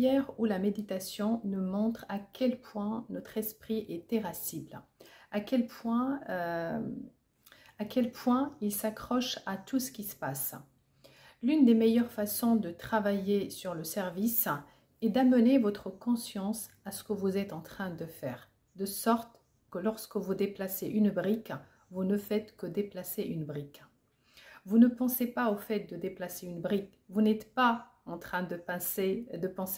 prière ou la méditation nous montre à quel point notre esprit est irascible, à quel point il s'accroche à tout ce qui se passe. L'une des meilleures façons de travailler sur le service est d'amener votre conscience à ce que vous êtes en train de faire, de sorte que lorsque vous déplacez une brique, vous ne faites que déplacer une brique. Vous ne pensez pas au fait de déplacer une brique, vous n'êtes pas en train de penser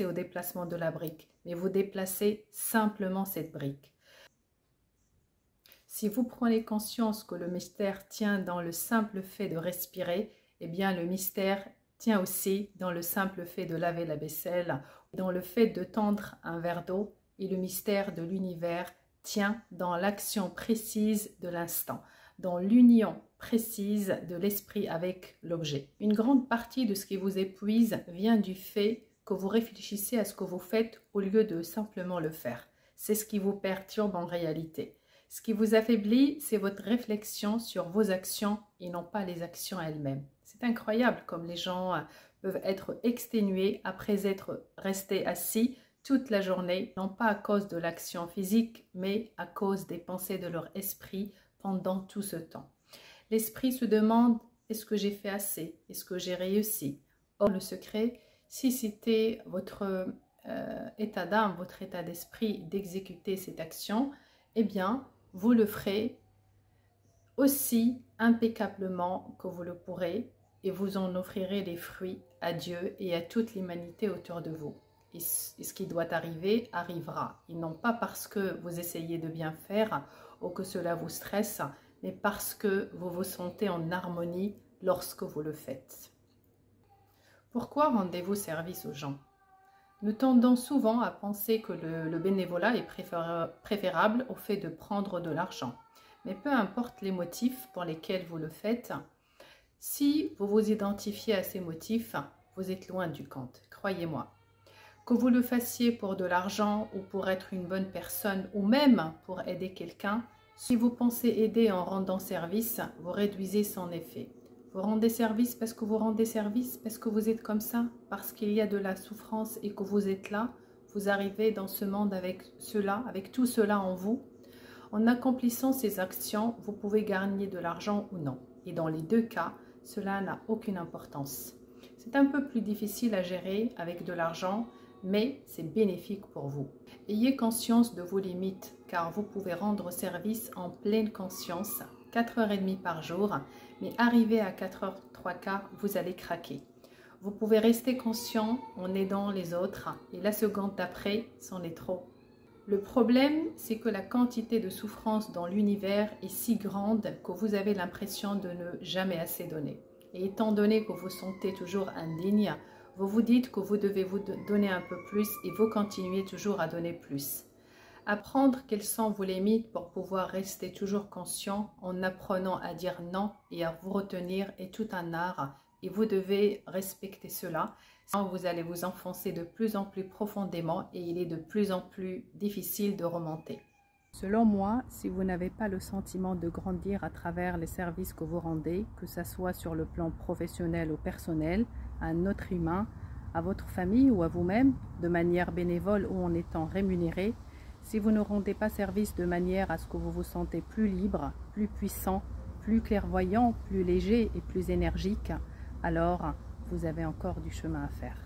au déplacement de la brique, mais vous déplacez simplement cette brique. Si vous prenez conscience que le mystère tient dans le simple fait de respirer, eh bien le mystère tient aussi dans le simple fait de laver la vaisselle, dans le fait de tendre un verre d'eau, et le mystère de l'univers tient dans l'action précise de l'instant, dans l'union précise de l'esprit avec l'objet. Une grande partie de ce qui vous épuise vient du fait que vous réfléchissez à ce que vous faites au lieu de simplement le faire. C'est ce qui vous perturbe en réalité. Ce qui vous affaiblit, c'est votre réflexion sur vos actions et non pas les actions elles-mêmes. C'est incroyable comme les gens peuvent être exténués après être restés assis toute la journée, non pas à cause de l'action physique, mais à cause des pensées de leur esprit pendant tout ce temps. L'esprit se demande, est-ce que j'ai fait assez? Est-ce que j'ai réussi? Or, le secret, si c'était votre état d'âme, votre état d'esprit d'exécuter cette action, eh bien, vous le ferez aussi impeccablement que vous le pourrez et vous en offrirez les fruits à Dieu et à toute l'humanité autour de vous. Et ce qui doit arriver, arrivera. Et non pas parce que vous essayez de bien faire ou que cela vous stresse, mais parce que vous vous sentez en harmonie lorsque vous le faites. Pourquoi rendez-vous service aux gens? Nous tendons souvent à penser que le bénévolat est préférable au fait de prendre de l'argent. Mais peu importe les motifs pour lesquels vous le faites, si vous vous identifiez à ces motifs, vous êtes loin du compte, croyez-moi. Que vous le fassiez pour de l'argent ou pour être une bonne personne ou même pour aider quelqu'un, si vous pensez aider en rendant service, vous réduisez son effet. Vous rendez service parce que vous rendez service, parce que vous êtes comme ça, parce qu'il y a de la souffrance et que vous êtes là. Vous arrivez dans ce monde avec cela, avec tout cela en vous. En accomplissant ces actions, vous pouvez gagner de l'argent ou non. Et dans les deux cas, cela n'a aucune importance. C'est un peu plus difficile à gérer avec de l'argent, mais c'est bénéfique pour vous. Ayez conscience de vos limites, car vous pouvez rendre service en pleine conscience, 4h30 par jour, mais arrivé à 4h03, vous allez craquer. Vous pouvez rester conscient en aidant les autres, et la seconde d'après, c'en est trop. Le problème, c'est que la quantité de souffrance dans l'univers est si grande que vous avez l'impression de ne jamais assez donner. Et étant donné que vous sentez toujours indigne, vous vous dites que vous devez vous donner un peu plus et vous continuez toujours à donner plus. Apprendre quelles sont vos limites pour pouvoir rester toujours conscient en apprenant à dire non et à vous retenir est tout un art et vous devez respecter cela. Sinon, vous allez vous enfoncer de plus en plus profondément et il est de plus en plus difficile de remonter. Selon moi, si vous n'avez pas le sentiment de grandir à travers les services que vous rendez, que ce soit sur le plan professionnel ou personnel, à un autre humain, à votre famille ou à vous-même, de manière bénévole ou en étant rémunéré, si vous ne rendez pas service de manière à ce que vous vous sentez plus libre, plus puissant, plus clairvoyant, plus léger et plus énergique, alors vous avez encore du chemin à faire.